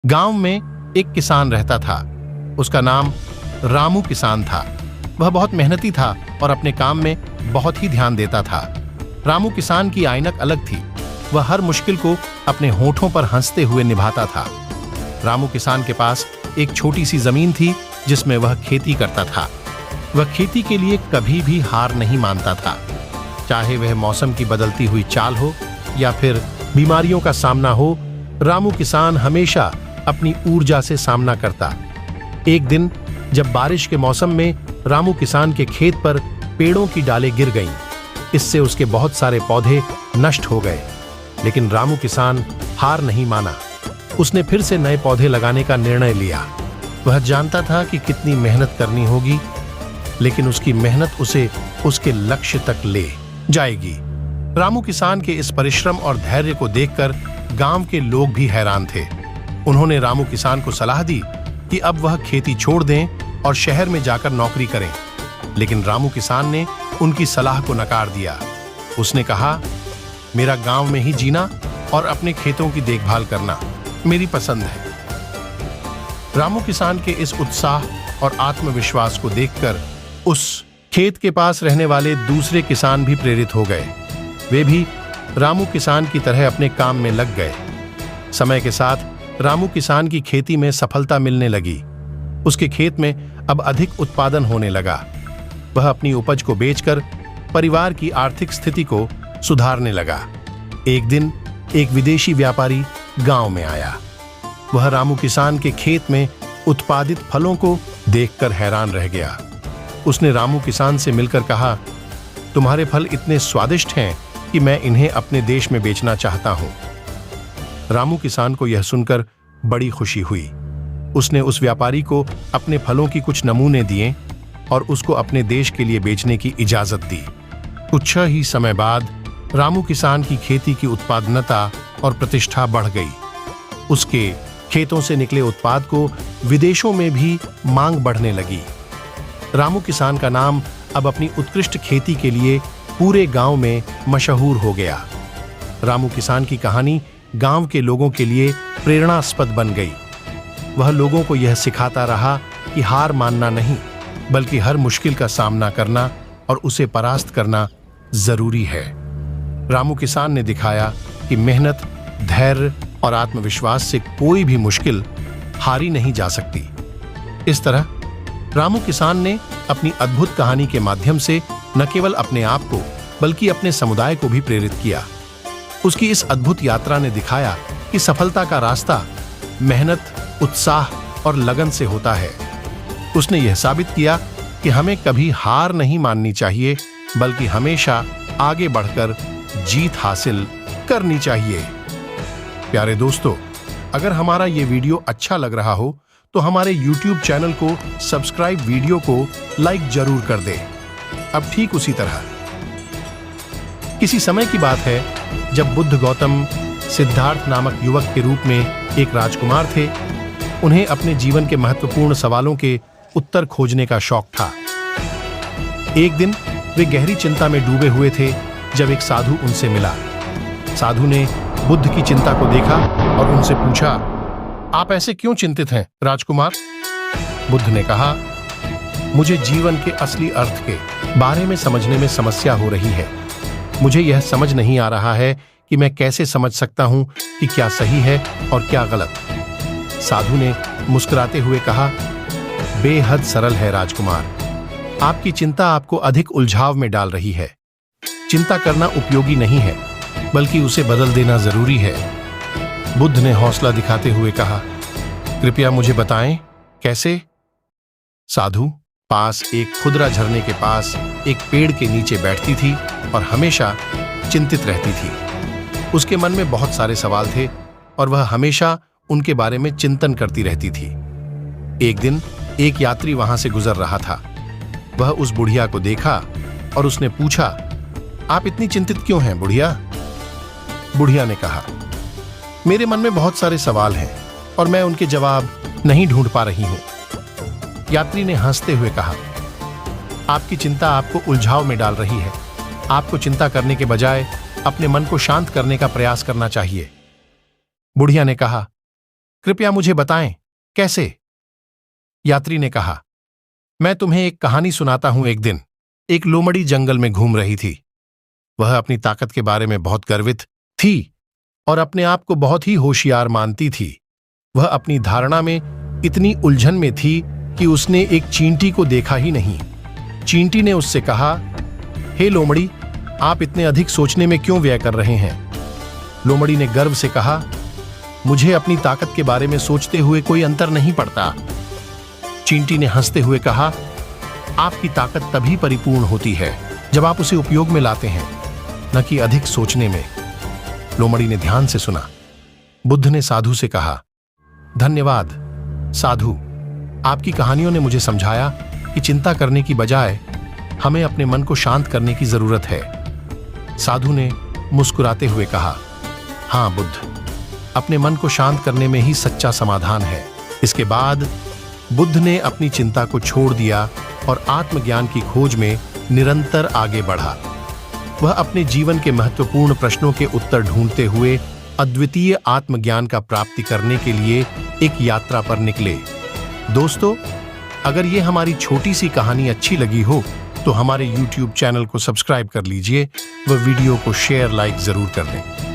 गांव में एक किसान रहता था। उसका नाम रामू किसान था। वह बहुत मेहनती था और अपने काम में बहुत ही ध्यान देता था। रामू किसान की आइनक अलग थी। वह हर मुश्किल को अपने होठों पर हंसते हुए निभाता था। रामू किसान के पास एक छोटी सी जमीन थी जिसमें वह खेती करता था। वह खेती के लिए कभी भी हार नहीं मानता था, चाहे वह मौसम की बदलती हुई चाल हो या फिर बीमारियों का सामना हो। रामू किसान हमेशा अपनी ऊर्जा से सामना करता। एक दिन जब बारिश के मौसम में रामू किसान के खेत पर पेड़ों की डालें गिर गईं, इससे उसके बहुत सारे पौधे नष्ट हो गए। लेकिन रामू किसान हार नहीं माना। उसने फिर से नए पौधे लगाने का निर्णय लिया। वह जानता था कि कितनी मेहनत करनी होगी, लेकिन उसकी मेहनत उसे उसके लक्ष्य तक ले जाएगी। रामू किसान के इस परिश्रम और धैर्य को देखकर गांव के लोग भी हैरान थे। उन्होंने रामू किसान को सलाह दी कि अब वह खेती छोड़ दें और शहर में जाकर नौकरी करें। लेकिन रामू किसान ने उनकी सलाह को नकार दिया। उसने कहा, मेरा गांव में ही जीना और अपने खेतों की देखभाल करना मेरी पसंद है। रामू किसान के इस उत्साह और आत्मविश्वास को देखकर उस खेत के पास रहने वाले दूसरे किसान भी प्रेरित हो गए। वे भी रामू किसान की तरह अपने काम में लग गए। समय के साथ रामू किसान की खेती में सफलता मिलने लगी। उसके खेत में अब अधिक उत्पादन होने लगा। वह अपनी उपज को बेचकर परिवार की आर्थिक स्थिति को सुधारने लगा। एक दिन एक विदेशी व्यापारी गांव में आया। वह रामू किसान के खेत में उत्पादित फलों को देखकर हैरान रह गया। उसने रामू किसान से मिलकर कहा, तुम्हारे फल इतने स्वादिष्ट हैं कि मैं इन्हें अपने देश में बेचना चाहता हूं। रामू किसान को यह सुनकर बड़ी खुशी हुई। उसने उस व्यापारी को अपने फलों की कुछ नमूने दिए और उसको अपने देश के लिए बेचने की इजाजत दी। कुछ ही समय बाद रामू किसान की खेती की उत्पादनता और प्रतिष्ठा बढ़ गई। उसके खेतों से निकले उत्पाद को विदेशों में भी मांग बढ़ने लगी। रामू किसान का नाम अब अपनी उत्कृष्ट खेती के लिए पूरे गांव में मशहूर हो गया। रामू किसान की कहानी गांव के लोगों के लिए प्रेरणास्पद बन गई। वह लोगों को यह सिखाता रहा कि हार मानना नहीं, बल्कि हर मुश्किल का सामना करना और उसे परास्त करना जरूरी है। रामू किसान ने दिखाया कि मेहनत, धैर्य और आत्मविश्वास से कोई भी मुश्किल हारी नहीं जा सकती। इस तरह रामू किसान ने अपनी अद्भुत कहानी के माध्यम से न केवल अपने आप को बल्कि अपने समुदाय को भी प्रेरित किया। उसकी इस अद्भुत यात्रा ने दिखाया कि सफलता का रास्ता मेहनत, उत्साह और लगन से होता है। उसने यह साबित किया कि हमें कभी हार नहीं माननी चाहिए, बल्कि हमेशा आगे बढ़कर जीत हासिल करनी चाहिए। प्यारे दोस्तों, अगर हमारा ये वीडियो अच्छा लग रहा हो तो हमारे YouTube चैनल को सब्सक्राइब, वीडियो को लाइक जरूर कर दें। अब ठीक उसी तरह किसी समय की बात है जब बुद्ध गौतम सिद्धार्थ नामक युवक के रूप में एक राजकुमार थे। उन्हें अपने जीवन के महत्वपूर्ण सवालों के उत्तर खोजने का शौक था। एक दिन वे गहरी चिंता में डूबे हुए थे जब एक साधु उनसे मिला। साधु ने बुद्ध की चिंता को देखा और उनसे पूछा, आप ऐसे क्यों चिंतित हैं राजकुमार? बुद्ध ने कहा, मुझे जीवन के असली अर्थ के बारे में समझने में समस्या हो रही है। मुझे यह समझ नहीं आ रहा है कि मैं कैसे समझ सकता हूं कि क्या सही है और क्या गलत। साधु ने मुस्कुराते हुए कहा, बेहद सरल है राजकुमार। आपकी चिंता आपको अधिक उलझाव में डाल रही है। चिंता करना उपयोगी नहीं है, बल्कि उसे बदल देना जरूरी है। बुद्ध ने हौसला दिखाते हुए कहा, कृपया मुझे बताएं कैसे? साधु पास एक खुदरा झरने के पास एक पेड़ के नीचे बैठती थी और हमेशा चिंतित रहती थी। उसके मन में बहुत सारे सवाल थे और वह हमेशा उनके बारे में चिंतन करती रहती थी। एक दिन एक यात्री वहां से गुजर रहा था। वह उस बुढ़िया को देखा और उसने पूछा, आप इतनी चिंतित क्यों हैं बुढ़िया? बुढ़िया ने कहा, मेरे मन में बहुत सारे सवाल हैं और मैं उनके जवाब नहीं ढूंढ पा रही हूं। यात्री ने हंसते हुए कहा, आपकी चिंता आपको उलझाव में डाल रही है। आपको चिंता करने के बजाय अपने मन को शांत करने का प्रयास करना चाहिए। बुढ़िया ने कहा, कृपया मुझे बताएं, कैसे? यात्री ने कहा, मैं तुम्हें एक कहानी सुनाता हूं। एक दिन एक लोमड़ी जंगल में घूम रही थी। वह अपनी ताकत के बारे में बहुत गर्वित थी और अपने आप को बहुत ही होशियार मानती थी। वह अपनी धारणा में इतनी उलझन में थी कि उसने एक चींटी को देखा ही नहीं। चींटी ने उससे कहा, हे लोमड़ी, आप इतने अधिक सोचने में क्यों व्यय कर रहे हैं? लोमड़ी ने गर्व से कहा, मुझे अपनी ताकत के बारे में सोचते हुए कोई अंतर नहीं पड़ता। चींटी ने हंसते हुए कहा, आपकी ताकत तभी परिपूर्ण होती है जब आप उसे उपयोग में लाते हैं, न कि अधिक सोचने में। लोमड़ी ने ध्यान से सुना। बुद्ध ने साधु से कहा, धन्यवाद साधु, आपकी कहानियों ने मुझे समझाया कि चिंता करने की बजाय हमें अपने मन को शांत करने की जरूरत है। साधु ने मुस्कुराते हुए कहा, हाँ बुद्ध, अपने मन को शांत करने में ही सच्चा समाधान है। इसके बाद बुद्ध ने अपनी चिंता को छोड़ दिया और आत्मज्ञान की खोज में निरंतर आगे बढ़ा। वह अपने जीवन के महत्वपूर्ण प्रश्नों के उत्तर ढूंढते हुए अद्वितीय आत्मज्ञान का प्राप्ति करने के लिए एक यात्रा पर निकले। दोस्तों, अगर ये हमारी छोटी सी कहानी अच्छी लगी हो तो हमारे YouTube चैनल को सब्सक्राइब कर लीजिए व वीडियो को शेयर लाइक जरूर कर दें।